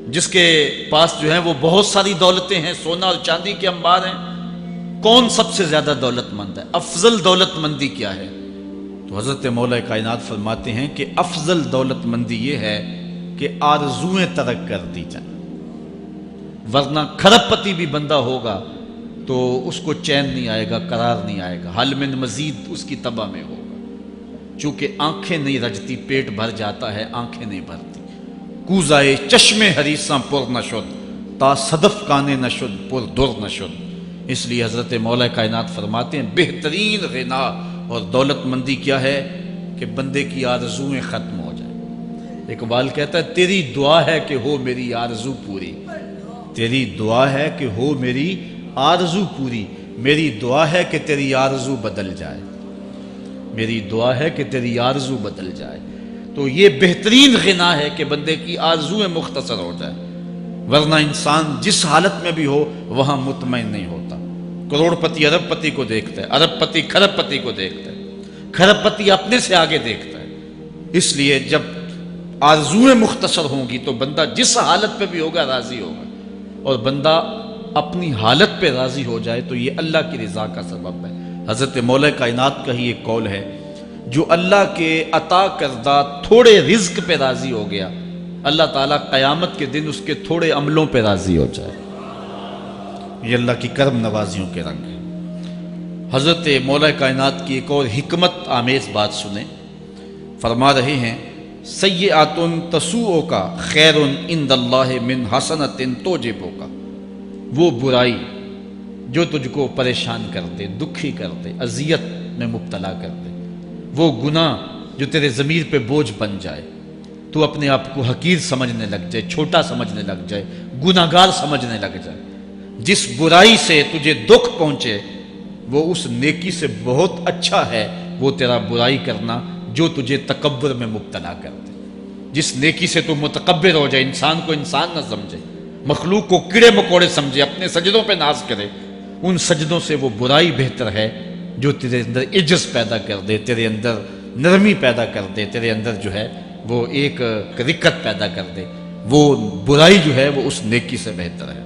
جس کے پاس جو ہے وہ بہت ساری دولتیں ہیں، سونا اور چاندی کے انبار ہیں، کون سب سے زیادہ دولت مند ہے؟ افضل دولت مندی کیا ہے؟ تو حضرت مولا کائنات فرماتے ہیں کہ افضل دولت مندی یہ ہے کہ آرزویں ترک کر دی جائیں، ورنہ کھرب پتی بھی بندہ ہوگا تو اس کو چین نہیں آئے گا، قرار نہیں آئے گا، حل من مزید اس کی تباہ میں ہوگا۔ چونکہ آنکھیں نہیں رجتی، پیٹ بھر جاتا ہے، آنکھیں نہیں بھرتی۔ کوزائے چشم حریصاں پر نشد، تا صدف کانے نشد پر در نشد۔ اس لیے حضرت مولا کائنات فرماتے ہیں بہترین غنا اور دولت مندی کیا ہے؟ کہ بندے کی آرزویں ختم ہو جائیں۔ اقبال کہتا ہے تیری دعا ہے کہ ہو میری آرزو پوری، تیری دعا ہے کہ ہو میری آرزو پوری، میری دعا ہے کہ تیری آرزو بدل جائے، میری دعا ہے کہ تیری آرزو بدل جائے۔ تو یہ بہترین غنا ہے کہ بندے کی آرزویں مختصر ہو جائے، ورنہ انسان جس حالت میں بھی ہو وہاں مطمئن نہیں ہوتا۔ کروڑ پتی ارب پتی کو دیکھتا ہے، ارب پتی کھرب پتی کو دیکھتا ہے، کھرب پتی اپنے سے آگے دیکھتا ہے۔ اس لیے جب آرزویں مختصر ہوں گی تو بندہ جس حالت پہ بھی ہوگا راضی ہوگا، اور بندہ اپنی حالت پہ راضی ہو جائے تو یہ اللہ کی رضا کا سبب ہے۔ حضرت مولا کائنات کا ہی ایک قول ہے، جو اللہ کے عطا کردہ تھوڑے رزق پہ راضی ہو گیا، اللہ تعالیٰ قیامت کے دن اس کے تھوڑے عملوں پہ راضی ہو جائے۔ یہ اللہ کی کرم نوازیوں کے رنگ ہے۔ حضرت مولا کائنات کی ایک اور حکمت آمیز بات سنیں، فرما رہے ہیں سیئات تسوء کا خیر عند اللہ من حسنۃ توجب کا، وہ برائی جو تجھ کو پریشان کر دے، دکھی کر دے، اذیت میں مبتلا کر دے، وہ گناہ جو تیرے ضمیر پہ بوجھ بن جائے، تو اپنے آپ کو حقیر سمجھنے لگ جائے، چھوٹا سمجھنے لگ جائے، گناہگار سمجھنے لگ جائے، جس برائی سے تجھے دکھ پہنچے وہ اس نیکی سے بہت اچھا ہے وہ تیرا برائی کرنا جو تجھے تکبر میں مبتلا کر دے۔ جس نیکی سے تو متکبر ہو جائے، انسان کو انسان نہ سمجھے، مخلوق کو کیڑے مکوڑے سمجھے، اپنے سجدوں پہ ناز کرے، ان سجدوں سے وہ برائی بہتر ہے جو تیرے اندر عجز پیدا کر دے، تیرے اندر نرمی پیدا کر دے، تیرے اندر جو ہے وہ ایک رقت پیدا کر دے، وہ برائی جو ہے وہ اس نیکی سے بہتر ہے۔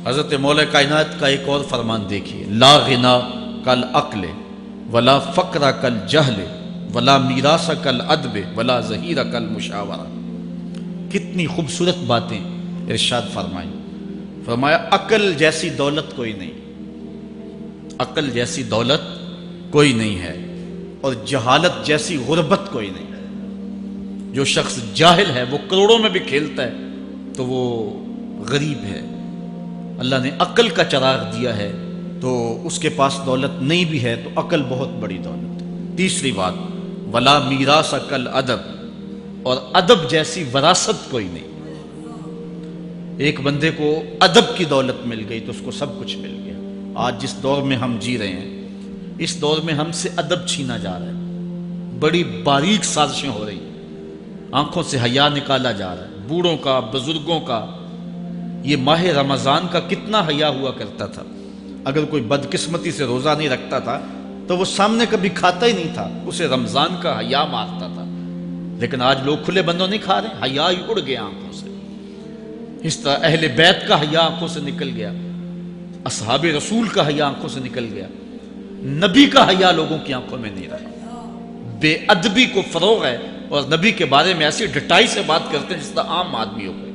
حضرت مولا کائنات کا ایک اور فرمان دیکھیے، لا غنا کل عقل ولا فقر کل جہل ولا میراث کل ادب ولا ظہیر کل مشاورہ۔ کتنی خوبصورت باتیں ارشاد فرمائیں۔ فرمایا عقل جیسی دولت کوئی نہیں، عقل جیسی دولت کوئی نہیں ہے، اور جہالت جیسی غربت کوئی نہیں۔ جو شخص جاہل ہے وہ کروڑوں میں بھی کھیلتا ہے تو وہ غریب ہے۔ اللہ نے عقل کا چراغ دیا ہے تو اس کے پاس دولت نہیں بھی ہے تو عقل بہت بڑی دولت ہے۔ تیسری بات، ولا میراث کل ادب، اور ادب جیسی وراثت کوئی نہیں۔ ایک بندے کو ادب کی دولت مل گئی تو اس کو سب کچھ مل گیا۔ آج جس دور میں ہم جی رہے ہیں، اس دور میں ہم سے ادب چھینا جا رہا ہے، بڑی باریک سازشیں ہو رہی ہیں، آنکھوں سے حیا نکالا جا رہا ہے، بوڑھوں کا، بزرگوں کا۔ یہ ماہ رمضان کا کتنا حیا ہوا کرتا تھا، اگر کوئی بدقسمتی سے روزہ نہیں رکھتا تھا تو وہ سامنے کبھی کھاتا ہی نہیں تھا، اسے رمضان کا حیا مارتا تھا۔ لیکن آج لوگ کھلے بندوں نہیں کھا رہے، حیا ہی اڑ گیا آنکھوں سے۔ اس طرح اہل بیت کا حیا آنکھوں سے نکل گیا، اصحاب رسول کا حیا آنکھوں سے نکل گیا، نبی کا حیا لوگوں کی آنکھوں میں نہیں رہا۔ بے ادبی کو فروغ ہے، اور نبی کے بارے میں ایسی ڈٹائی سے بات کرتے ہیں جس طرح عام آدمی ہو گئے۔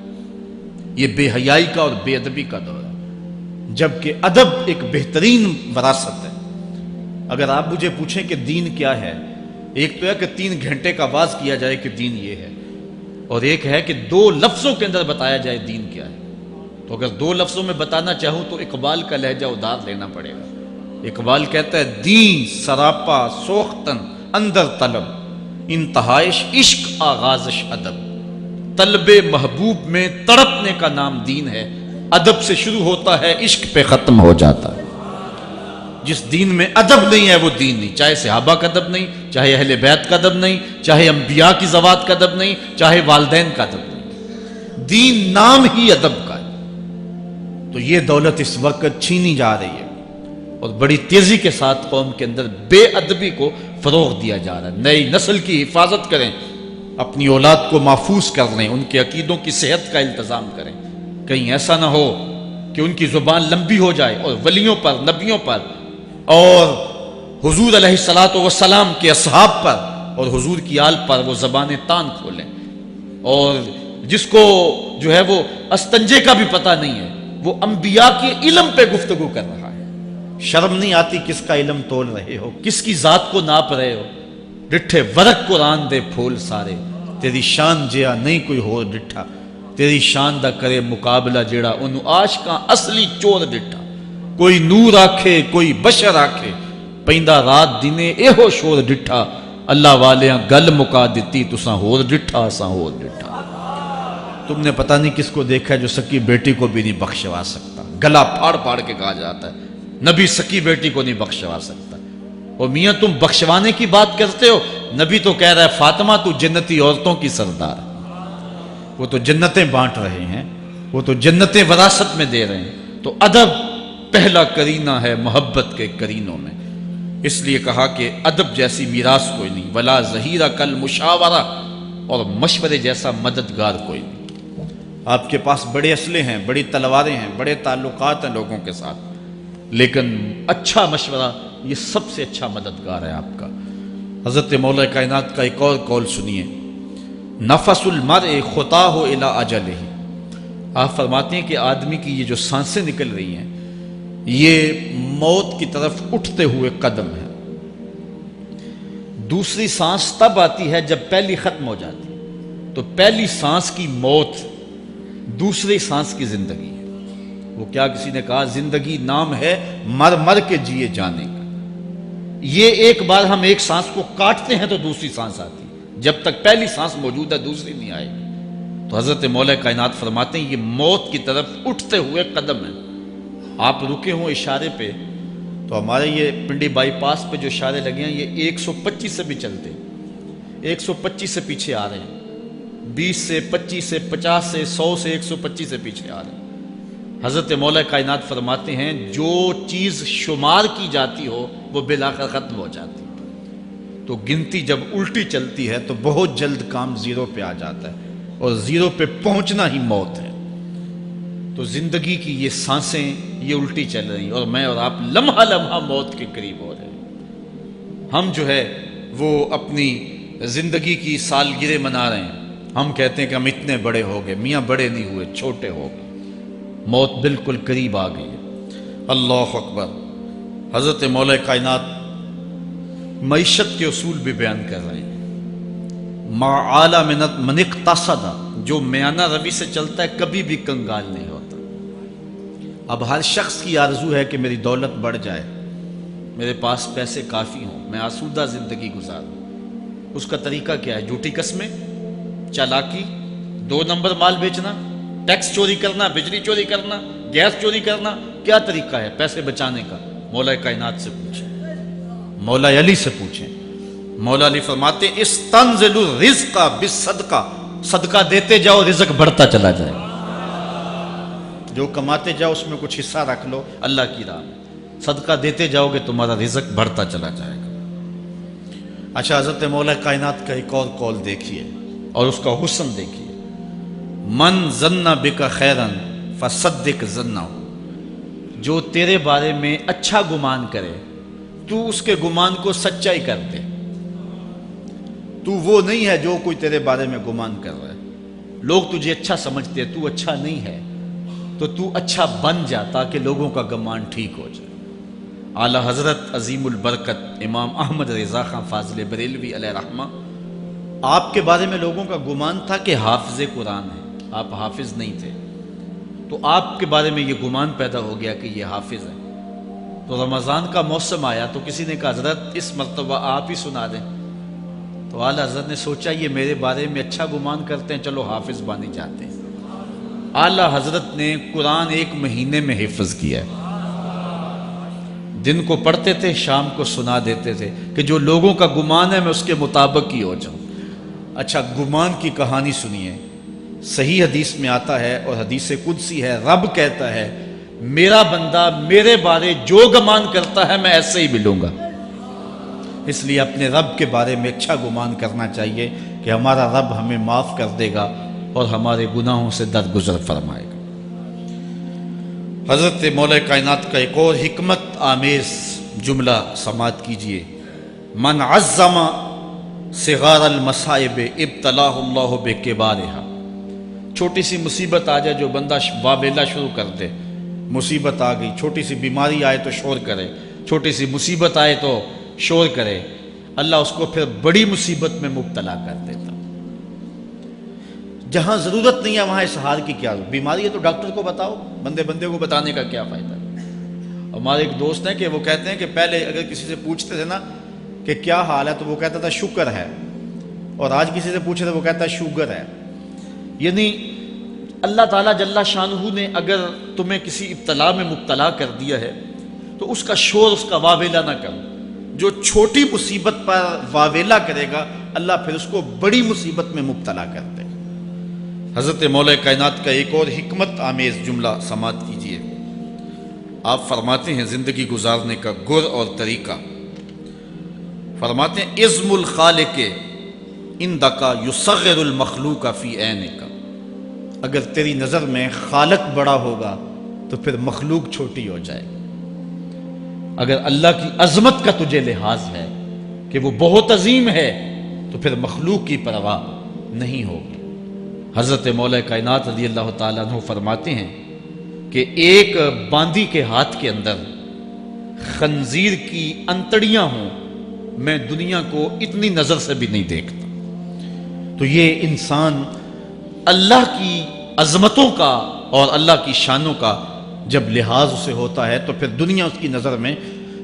یہ بے حیائی کا اور بے ادبی کا دور ہے، جبکہ ادب ایک بہترین وراثت ہے۔ اگر آپ مجھے پوچھیں کہ دین کیا ہے، ایک تو ہے کہ 3 گھنٹے کا واز کیا جائے کہ دین یہ ہے، اور ایک ہے کہ 2 لفظوں کے اندر بتایا جائے دین کیا ہے۔ تو اگر 2 لفظوں میں بتانا چاہوں تو اقبال کا لہجہ ادار لینا پڑے گا۔ اقبال کہتا ہے، دین سراپا سوختن اندر طلب، انتہائش عشق آغازش ادب۔ طلب محبوب میں تڑپنے کا نام دین ہے، ادب سے شروع ہوتا ہے، عشق پہ ختم ہو جاتا ہے۔ جس دین میں ادب نہیں ہے وہ دین نہیں، چاہے صحابہ کا ادب نہیں، چاہے اہل بیت کا ادب نہیں، چاہے انبیاء کی ذوات کا ادب نہیں، چاہے والدین کا ادب نہیں، دین نام ہی ادب کا ہے۔ تو یہ دولت اس وقت چھینی جا رہی ہے، اور بڑی تیزی کے ساتھ قوم کے اندر بے ادبی کو فروغ دیا جا رہا ہے۔ نئی نسل کی حفاظت کریں، اپنی اولاد کو محفوظ کر لیں، ان کے عقیدوں کی صحت کا التزام کریں، کہیں ایسا نہ ہو کہ ان کی زبان لمبی ہو جائے اور ولیوں پر، نبیوں پر، اور حضور علیہ الصلوۃ والسلام کے اصحاب پر اور حضور کی آل پر وہ زبانیں تان کھولیں۔ اور جس کو جو ہے وہ استنجے کا بھی پتہ نہیں ہے، وہ انبیاء کے علم پہ گفتگو کر رہا ہے۔ شرم نہیں آتی کس کا علم تول رہے ہو، کس کی ذات کو ناپ رہے ہو۔ ڈٹھے ورق قرآن دے پھول سارے، تیری شان جیا نہیں کوئی ہو ڈٹھا، تیری شان دا کرے مقابلہ جیڑا انہوں عاشقاں اصلی چور ڈٹھا۔ کوئی نور آکھے کوئی بشر آکھے، پیندہ رات دینے اے ہو شور ڈٹھا، اللہ والیاں گل مکا دیتی تساں ہور ڈٹھا اساں ہور ڈٹھا۔ تم نے پتہ نہیں کس کو دیکھا ہے جو سکی بیٹی کو بھی نہیں بخشوا سکتا، گلا پھاڑ پھاڑ کے کہا جاتا ہے نبی سکی بیٹی کو نہیں بخشوا سکتا۔ اور میاں تم بخشوانے کی بات کرتے ہو، نبی تو کہہ رہا ہے فاطمہ تو جنتی عورتوں کی سردار، وہ تو جنتیں بانٹ رہے ہیں، وہ تو جنتیں وراثت میں دے رہے ہیں۔ تو ادب پہلا کرینہ ہے محبت کے کرینوں میں، اس لیے کہا کہ ادب جیسی میراث کوئی نہیں، ولا ظہیرہ کل مشاورہ، اور مشورے جیسا مددگار کوئی نہیں۔ آپ کے پاس بڑے اسلحے ہیں، بڑی تلواریں ہیں، بڑے تعلقات ہیں لوگوں کے ساتھ، لیکن اچھا مشورہ یہ سب سے اچھا مددگار ہے آپ کا۔ حضرت مولا کائنات کا ایک اور قول سنیے، نفس المرء خطاہ الی اجلہ۔ آپ فرماتے ہیں کہ آدمی کی یہ جو سانسیں نکل رہی ہیں یہ موت کی طرف اٹھتے ہوئے قدم ہے۔ دوسری سانس تب آتی ہے جب پہلی ختم ہو جاتی ہے، تو پہلی سانس کی موت دوسری سانس کی زندگی ہے۔ وہ کیا کسی نے کہا زندگی نام ہے مر مر کے جیے جانے کا۔ یہ ایک بار ہم ایک سانس کو کاٹتے ہیں تو دوسری سانس آتی ہے، جب تک پہلی سانس موجود ہے دوسری نہیں آئے گی۔ تو حضرت مولا کائنات فرماتے ہیں یہ موت کی طرف اٹھتے ہوئے قدم ہے۔ آپ رکے ہوں اشارے پہ تو ہمارے یہ پنڈی بائی پاس پہ جو اشارے لگے ہیں یہ 125 سے بھی چلتے، 125 سے پیچھے آ رہے ہیں، 20 سے 25 سے 50 سے 100 سے 125 سے پیچھے آ رہے ہیں۔ حضرت مولا کائنات فرماتے ہیں جو چیز شمار کی جاتی ہو وہ بالآخر ختم ہو جاتی، تو گنتی جب الٹی چلتی ہے تو بہت جلد کام زیرو پہ آ جاتا ہے، اور زیرو پہ پہنچنا ہی موت ہے۔ تو زندگی کی یہ سانسیں یہ الٹی چل رہی ہیں، اور میں اور آپ لمحہ لمحہ موت کے قریب ہو رہے ہیں۔ ہم جو ہے وہ اپنی زندگی کی سالگرہ منا رہے ہیں، ہم کہتے ہیں کہ ہم اتنے بڑے ہو گئے، میاں بڑے نہیں ہوئے، چھوٹے ہو گئے، موت بالکل قریب آ گئی ہے۔ اللہ اکبر۔ حضرت مولا کائنات معیشت کے اصول بھی بیان کر رہے ہیں۔ ما اعلی من اقتصد، جو میانہ روی سے چلتا ہے کبھی بھی کنگال نہیں ہوتا، اب ہر شخص کی آرزو ہے کہ میری دولت بڑھ جائے، میرے پاس پیسے کافی ہوں، میں آسودہ زندگی گزاروں۔ اس کا طریقہ کیا ہے؟ جھوٹی قسمیں، چالاکی، 2 نمبر مال بیچنا، ٹیکس چوری کرنا، بجلی چوری کرنا، گیس چوری کرنا۔ کیا طریقہ ہے پیسے بچانے کا؟ مولا کائنات سے پوچھیں، مولا علی سے پوچھیں۔ مولا علی فرماتے ہیں استنزل الرزق بالصدقہ، صدقہ دیتے جاؤ، رزق بڑھتا چلا جائے گا۔ جو کماتے جاؤ اس میں کچھ حصہ رکھ لو اللہ کی راہ میں، صدقہ دیتے جاؤ گے تمہارا رزق بڑھتا چلا جائے گا۔ اچھا، حضرت مولا کائنات کا ایک اور قول دیکھیے اور اس کا حسن دیکھیے۔ من ظن بک خیرا فصدق ظنہ، جو تیرے بارے میں اچھا گمان کرے تو اس کے گمان کو سچائی کر دے۔ تو وہ نہیں ہے جو کوئی تیرے بارے میں گمان کر رہا ہے، لوگ تجھے اچھا سمجھتے ہیں، تو اچھا نہیں ہے، تو تو اچھا بن جا تاکہ لوگوں کا گمان ٹھیک ہو جائے۔ اعلیٰ حضرت عظیم البرکت امام احمد رضا خان فاضل بریلوی علیہ رحمہ، آپ کے بارے میں لوگوں کا گمان تھا کہ حافظ قرآن ہے، آپ حافظ نہیں تھے، تو آپ کے بارے میں یہ گمان پیدا ہو گیا کہ یہ حافظ ہے۔ تو رمضان کا موسم آیا تو کسی نے کہا حضرت اس مرتبہ آپ ہی سنا دیں، تو اعلیٰ حضرت نے سوچا یہ میرے بارے میں اچھا گمان کرتے ہیں، چلو حافظ بننے جاتے ہیں۔ اعلیٰ حضرت نے قرآن 1 مہینے میں حفظ کیا ہے، دن کو پڑھتے تھے، شام کو سنا دیتے تھے کہ جو لوگوں کا گمان ہے میں اس کے مطابق ہی ہو جاؤں۔ اچھا، گمان کی کہانی سنیے، صحیح حدیث میں آتا ہے اور حدیث قدسی ہے، رب کہتا ہے میرا بندہ میرے بارے جو گمان کرتا ہے میں ایسے ہی ملوں گا۔ اس لیے اپنے رب کے بارے میں اچھا گمان کرنا چاہیے کہ ہمارا رب ہمیں معاف کر دے گا اور ہمارے گناہوں سے درگزر فرمائے گا۔ حضرت مولا کائنات کا ایک اور حکمت آمیز جملہ سماعت کیجئے۔ من عظم صغار المصائب ابتلاہ اللہ بکبارہا، چھوٹی سی مصیبت آ جائے جو بندہ واویلا شروع کر دے، مصیبت آ گئی، چھوٹی سی بیماری آئے تو شور کرے، چھوٹی سی مصیبت آئے تو شور کرے، اللہ اس کو پھر بڑی مصیبت میں مبتلا کر دیتا۔ جہاں ضرورت نہیں ہے وہاں اظہار کی کیا ضرورت؟ بیماری ہے تو ڈاکٹر کو بتاؤ، بندے کو بتانے کا کیا فائدہ؟ ہمارے ایک دوست ہیں کہ وہ کہتے ہیں کہ پہلے اگر کسی سے پوچھتے تھے نا کہ کیا حال ہے تو وہ کہتا تھا شکر ہے، اور آج کسی سے پوچھے تو وہ کہتا ہے شوگر ہے۔ یعنی اللہ تعالیٰ جل شانہ نے اگر تمہیں کسی ابتلا میں مبتلا کر دیا ہے تو اس کا شور، اس کا واویلا نہ کرو۔ جو چھوٹی مصیبت پر واویلا کرے گا اللہ پھر اس کو بڑی مصیبت میں مبتلا کر دے گا۔ حضرت مولا کائنات کا ایک اور حکمت آمیز جملہ سماعت کیجئے۔ آپ فرماتے ہیں زندگی گزارنے کا گر اور طریقہ، فرماتے ہیں عظم الخالق عندک یصغر المخلوق فی عینک، اگر تیری نظر میں خالق بڑا ہوگا تو پھر مخلوق چھوٹی ہو جائے گی۔ اگر اللہ کی عظمت کا تجھے لحاظ ہے کہ وہ بہت عظیم ہے تو پھر مخلوق کی پرواہ نہیں ہوگی۔ حضرت مولا کائنات رضی اللہ تعالیٰ عنہ فرماتے ہیں کہ ایک باندی کے ہاتھ کے اندر خنزیر کی انتڑیاں ہوں، میں دنیا کو اتنی نظر سے بھی نہیں دیکھتا۔ تو یہ انسان اللہ کی عظمتوں کا اور اللہ کی شانوں کا جب لحاظ اسے ہوتا ہے تو پھر دنیا اس کی نظر میں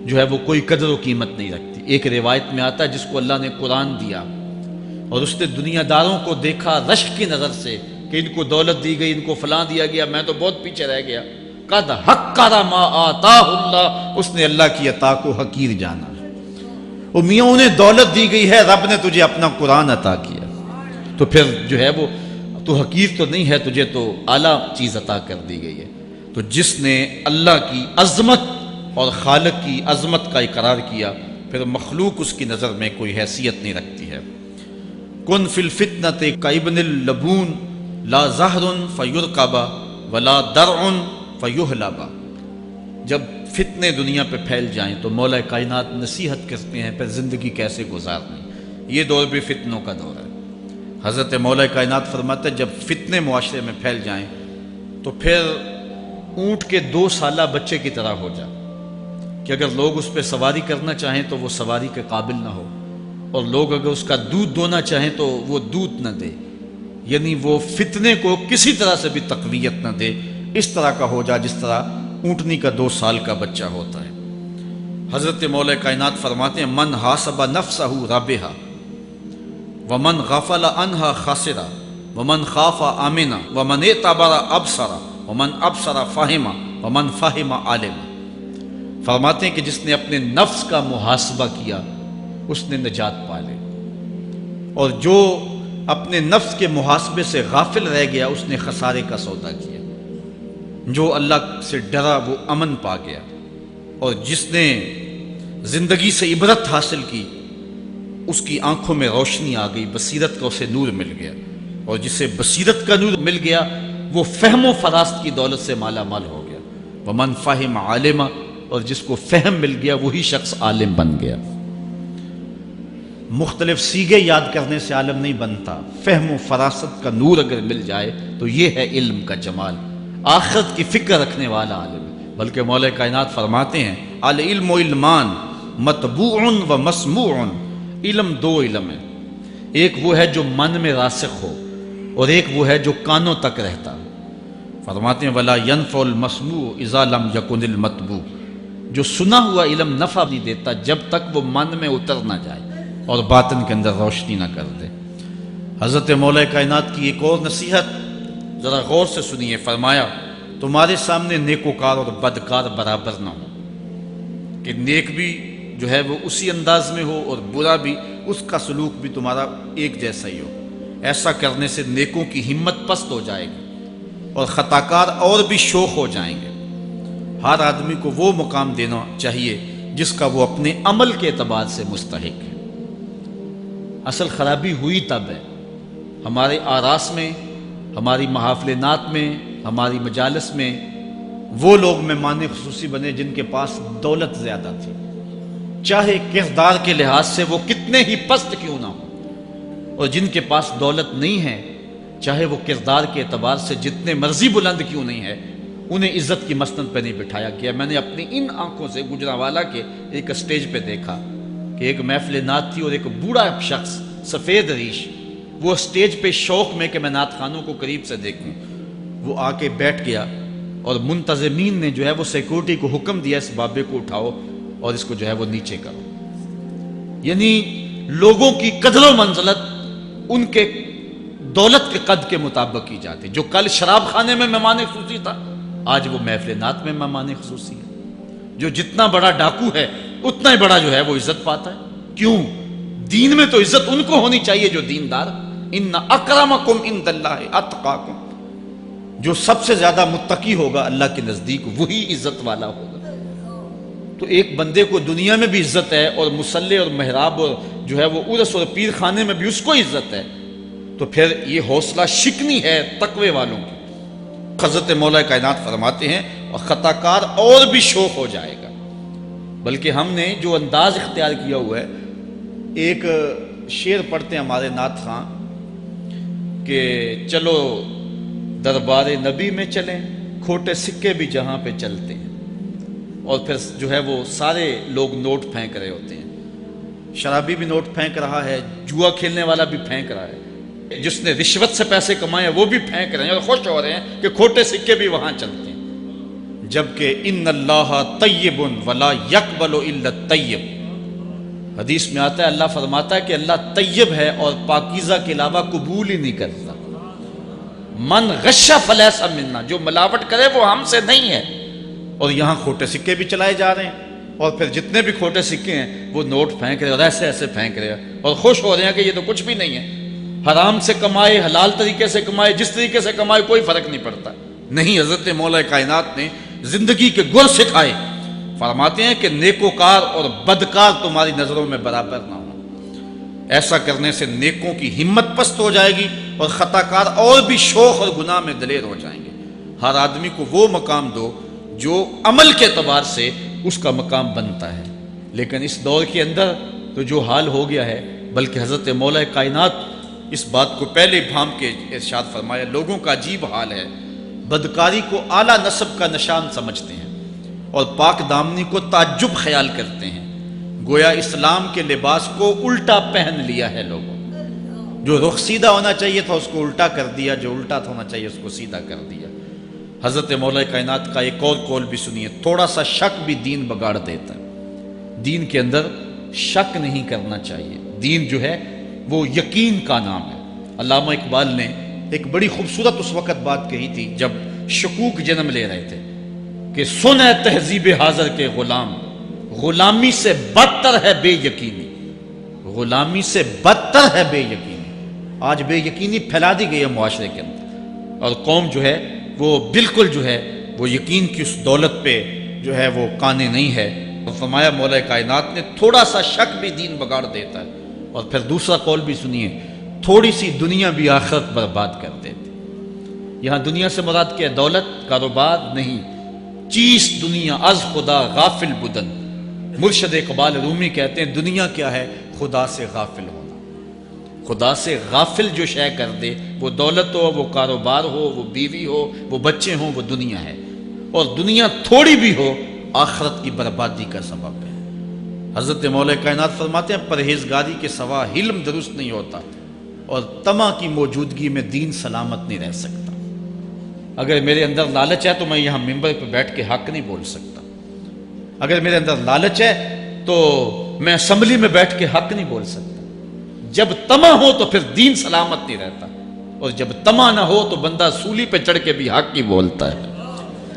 جو ہے وہ کوئی قدر و قیمت نہیں رکھتی۔ ایک روایت میں آتا ہے جس کو اللہ نے قرآن دیا اور اس نے دنیا داروں کو دیکھا رشک کی نظر سے کہ ان کو دولت دی گئی، ان کو فلاں دیا گیا، میں تو بہت پیچھے رہ گیا۔ قد حقر ما آتاہ اللہ، اس نے اللہ کی عطا کو حقیر جانا۔ او میاں انہیں دولت دی گئی ہے، رب نے تجھے اپنا قرآن عطا کیا، تو پھر جو ہے وہ تو حقیر تو نہیں ہے، تجھے تو اعلیٰ چیز عطا کر دی گئی ہے۔ تو جس نے اللہ کی عظمت اور خالق کی عظمت کا اقرار کیا پھر مخلوق اس کی نظر میں کوئی حیثیت نہیں رکھتی ہے۔ کن فی الفتنۃ کابن اللبون لا زہر فیرکب ولا درع فیحلب، جب فتنے دنیا پہ پھیل جائیں تو مولا کائنات نصیحت کرتے ہیں پھر زندگی کیسے گزارنی۔ یہ دور بھی فتنوں کا دور ہے۔ حضرت مولا کائنات فرماتے ہیں جب فتنے معاشرے میں پھیل جائیں تو پھر اونٹ کے 2 سالہ بچے کی طرح ہو جا کہ اگر لوگ اس پہ سواری کرنا چاہیں تو وہ سواری کے قابل نہ ہو، اور لوگ اگر اس کا دودھ دونا چاہیں تو وہ دودھ نہ دے، یعنی وہ فتنے کو کسی طرح سے بھی تقویت نہ دے، اس طرح کا ہو جا جس طرح اونٹنی کا 2 سال کا بچہ ہوتا ہے۔ حضرت مولا کائنات فرماتے ہیں من حاسب نفسہ رابحا ومن غفل عنہا خاسرا ومن خاف آمنا ومن اعتبر ابصرا ومن ابصر فاہما ومن فاہم عالما۔ فرماتے ہیں کہ جس نے اپنے نفس کا محاسبہ کیا اس نے نجات پا لی، اور جو اپنے نفس کے محاسبے سے غافل رہ گیا اس نے خسارے کا سودا کیا۔ جو اللہ سے ڈرا وہ امن پا گیا، اور جس نے زندگی سے عبرت حاصل کی اس کی آنکھوں میں روشنی آ گئی، بصیرت کا اسے نور مل گیا، اور جسے بصیرت کا نور مل گیا وہ فہم و فراست کی دولت سے مالا مال ہو گیا۔ ومن فاہم عالما، اور جس کو فہم مل گیا وہی شخص عالم بن گیا۔ مختلف سیغے یاد کرنے سے عالم نہیں بنتا، فہم و فراست کا نور اگر مل جائے تو یہ ہے علم کا جمال، آخرت کی فکر رکھنے والا عالم ہے۔ بلکہ مولا کائنات فرماتے ہیں العلم علمان مطبوع و مسموع، علم 2 علم ہے، ایک وہ ہے جو من میں راسخ ہو اور ایک وہ ہے جو کانوں تک رہتا ہے۔ فرماتے ہیں ولا ينفع المسموع اذا لم يكن المطبوع، جو سنا ہوا علم نفع نہیں دیتا جب تک وہ من میں اتر نہ جائے اور باطن کے اندر روشنی نہ کر دے۔ حضرت مولا کائنات کی ایک اور نصیحت ذرا غور سے سنیے، فرمایا تمہارے سامنے نیکوکار اور بدکار برابر نہ ہو، کہ نیک بھی جو ہے وہ اسی انداز میں ہو اور برا بھی اس کا سلوک بھی تمہارا ایک جیسا ہی ہو۔ ایسا کرنے سے نیکوں کی ہمت پست ہو جائے گی اور خطاکار اور بھی شوخ ہو جائیں گے۔ ہر آدمی کو وہ مقام دینا چاہیے جس کا وہ اپنے عمل کے اعتبار سے مستحق ہے۔ اصل خرابی ہوئی تب ہے ہمارے آراس میں، ہماری محافل نعت میں، ہماری مجالس میں وہ لوگ مہمان خصوصی بنے جن کے پاس دولت زیادہ تھی، چاہے کردار کے لحاظ سے وہ کتنے ہی پست کیوں نہ ہو، اور جن کے پاس دولت نہیں ہے چاہے وہ کردار کے اعتبار سے جتنے مرضی بلند کیوں نہیں ہے، انہیں عزت کی مسند پہ نہیں بٹھایا گیا۔ میں نے اپنی ان آنکھوں سے گجرانوالہ کے ایک اسٹیج پہ دیکھا کہ ایک محفل نعت تھی اور ایک بوڑھا شخص سفید ریش، وہ اسٹیج پہ شوق میں کہ میں نعت خانوں کو قریب سے دیکھوں، وہ آ کے بیٹھ گیا، اور منتظمین نے جو ہے وہ سیکورٹی کو حکم دیا اس بابے کو اٹھاؤ اور اس کو جو ہے وہ نیچے کرو۔ یعنی لوگوں کی قدر و منزلت ان کے دولت کے قد کے مطابق کی جاتی۔ جو کل شراب خانے میں مہمان خصوصی تھا آج وہ محفل نعت میں مہمان خصوصی ہے۔ جو جتنا بڑا ڈاکو ہے اتنا ہی بڑا جو ہے وہ عزت پاتا ہے۔ کیوں؟ دین میں تو عزت ان کو ہونی چاہیے جو دیندار۔ ان اکرمکم عند اللہ اتقاکم، جو سب سے زیادہ متقی ہوگا اللہ کے نزدیک وہی عزت والا ہوگا۔ تو ایک بندے کو دنیا میں بھی عزت ہے اور مصلی اور محراب اور جو ہے وہ عرس اور پیر خانے میں بھی اس کو عزت ہے، تو پھر یہ حوصلہ شکنی ہے تقوی والوں کی۔ حضرت مولا کائنات فرماتے ہیں اور خطا کار اور بھی شوق ہو جائے گا۔ بلکہ ہم نے جو انداز اختیار کیا ہوا ہے، ایک شعر پڑھتے ہیں ہمارے نعت خاں کہ چلو دربار نبی میں چلیں، کھوٹے سکے بھی جہاں پہ چلتے ہیں، اور پھر جو ہے وہ سارے لوگ نوٹ پھینک رہے ہوتے ہیں۔ شرابی بھی نوٹ پھینک رہا ہے، جوا کھیلنے والا بھی پھینک رہا ہے، جس نے رشوت سے پیسے کمائے وہ بھی پھینک رہے ہیں اور خوش ہو رہے ہیں کہ کھوٹے سکے بھی وہاں چلتے ہیں۔ جبکہ ان اللہ طیب ولا یقبل الا الطیب، حدیث میں آتا ہے اللہ فرماتا ہے کہ اللہ طیب ہے اور پاکیزہ کے علاوہ قبول ہی نہیں کرتا۔ من غش فلیس منا، جو ملاوٹ کرے وہ ہم سے نہیں ہے۔ اور یہاں کھوٹے سکے بھی چلائے جا رہے ہیں، اور پھر جتنے بھی کھوٹے سکے ہیں وہ نوٹ پھینک رہے اور ایسے ایسے پھینک رہے اور خوش ہو رہے ہیں کہ یہ تو کچھ بھی نہیں ہے۔ حرام سے کمائے، حلال طریقے سے کمائے، جس طریقے سے کمائے کوئی فرق نہیں پڑتا۔ نہیں، حضرت مولا کائنات نے زندگی کے گر سکھائے، فرماتے ہیں کہ نیکوکار اور بدکار تمہاری نظروں میں برابر نہ ہو۔ ایسا کرنے سے نیکوں کی ہمت پست ہو جائے گی اور خطا کار اور بھی شوق اور گناہ میں دلیر ہو جائیں گے۔ ہر آدمی کو وہ مقام دو جو عمل کے اعتبار سے اس کا مقام بنتا ہے۔ لیکن اس دور کے اندر تو جو حال ہو گیا ہے، بلکہ حضرت مولا کائنات اس بات کو پہلے بھام کے ارشاد فرمایا، لوگوں کا عجیب حال ہے، بدکاری کو اعلیٰ نسب کا نشان سمجھتے ہیں اور پاک دامنی کو تعجب خیال کرتے ہیں، گویا اسلام کے لباس کو الٹا پہن لیا ہے لوگوں۔ جو رخ سیدھا ہونا چاہیے تھا اس کو الٹا کر دیا، جو الٹا ہونا چاہیے اس کو سیدھا کر دیا۔ حضرت مولا کائنات کا ایک اور قول بھی سنیے، تھوڑا سا شک بھی دین بگاڑ دیتا ہے۔ دین کے اندر شک نہیں کرنا چاہیے، دین جو ہے وہ یقین کا نام ہے۔ علامہ اقبال نے ایک بڑی خوبصورت اس وقت بات کہی تھی جب شکوک جنم لے رہے تھے کہ سن اے تہذیب حاضر کے غلام، غلامی سے بدتر ہے بے یقینی، غلامی سے بدتر ہے بے یقینی۔ آج بے یقینی پھیلا دی گئی ہے معاشرے کے اندر، اور قوم جو ہے وہ بالکل جو ہے وہ یقین کی اس دولت پہ جو ہے وہ قانع نہیں ہے۔ اور فرمایا مولا کائنات نے تھوڑا سا شک بھی دین بگاڑ دیتا ہے۔ اور پھر دوسرا قول بھی سنیے، تھوڑی سی دنیا بھی آخرت برباد کر دیتی۔ یہاں دنیا سے مراد کیا ہے؟ دولت، کاروبار نہیں، چیز دنیا از خدا غافل بدن۔ مرشد اقبال رومی کہتے ہیں دنیا کیا ہے؟ خدا سے غافل ہونا۔ خدا سے غافل جو شے کر دے، وہ دولت ہو، وہ کاروبار ہو، وہ بیوی ہو، وہ بچے ہوں، وہ دنیا ہے۔ اور دنیا تھوڑی بھی ہو آخرت کی بربادی کا سبب ہے۔ حضرت مولا کائنات فرماتے ہیں پرہیزگاری کے سوا علم درست نہیں ہوتا، اور طمع کی موجودگی میں دین سلامت نہیں رہ سکتا۔ اگر میرے اندر لالچ ہے تو میں یہاں ممبر پہ بیٹھ کے حق نہیں بول سکتا۔ اگر میرے اندر لالچ ہے تو میں اسمبلی میں بیٹھ کے حق نہیں بول سکتا۔ جب طمع ہو تو پھر دین سلامت نہیں رہتا، اور جب طمع نہ ہو تو بندہ سولی پہ چڑھ کے بھی حق ہی بولتا ہے۔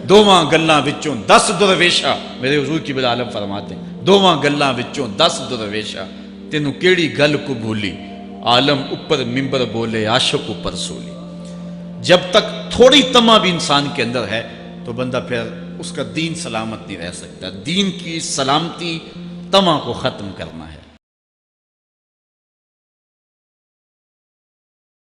دوواں گلاں وچوں 10 درویشا، میرے حضور کی بالعالم فرماتے ہیں دوواں گلاں وچوں 10 درویشا، تینوں کیڑی گل کو بھولی، عالم اوپر ممبر بولے عاشق اوپر سولی۔ جب تک تھوڑی طمع بھی انسان کے اندر ہے تو بندہ پھر اس کا دین سلامت نہیں رہ سکتا۔ دین کی سلامتی طمع کو ختم کرنا ہے۔